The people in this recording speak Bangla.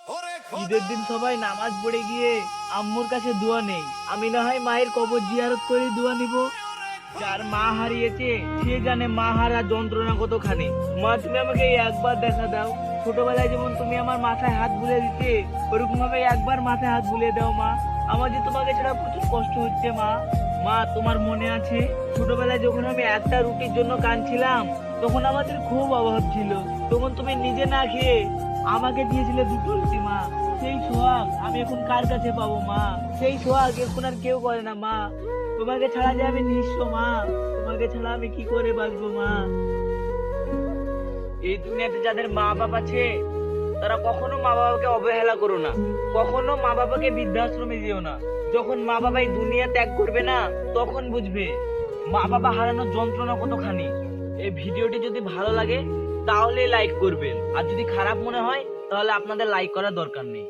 ঈদের দিন সবাই নামাজ পড়ে গিয়ে আম্মুর কাছে দোয়া নেই, আমি না হয় মায়ের কবর জিয়ারত করে দোয়া নিব। যার মা হারিয়েছে সে জানে মা হারা যন্ত্রণা কতখানি। মা, তুমি আমাকে এই একবার দেখা দাও। ছোটবেলায় যেমন তুমি আমার মাথায় হাত বুলিয়ে দিতে, ওরকম ভাবে একবার মাথায় হাত বুলিয়ে দাও মা। আমার যে তোমাকে ছাড়া প্রচুর কষ্ট হচ্ছে মা। মা, তোমার মনে আছে ছোটবেলায় যখন আমি একটা রুটির জন্য কাঁদছিলাম, তখন আমাদের খুব অভাব ছিল, তখন তুমি নিজে না খেয়ে আমাকে দিয়েছিলে দুটো রুটি মা। সেই সোহাগ আমি এখন কার কাছে পাবো মা? সেই সোহাগ এখন আর কেউ করে না মা। তোমাকে ছাড়া যে আমি নিঃস্ব মা, তোমাকে ছাড়া আমি কি করে বাঁচবো মা? এই দুনিয়াতে যাদের মা বাপ আছে তারা কখনো মা বাবাকে অবহেলা করো না, কখনো মা বাবাকে বৃদ্ধাশ্রমে দিও না। যখন মা বাবা এই দুনিয়া ত্যাগ করবে না, তখন বুঝবে মা বাবা হারানোর যন্ত্রণা কতখানি। এই ভিডিওটি যদি ভালো লাগে তাহলে লাইক করবেন, আর যদি খারাপ মনে হয় তাহলে আপনাদের লাইক করার দরকার নেই।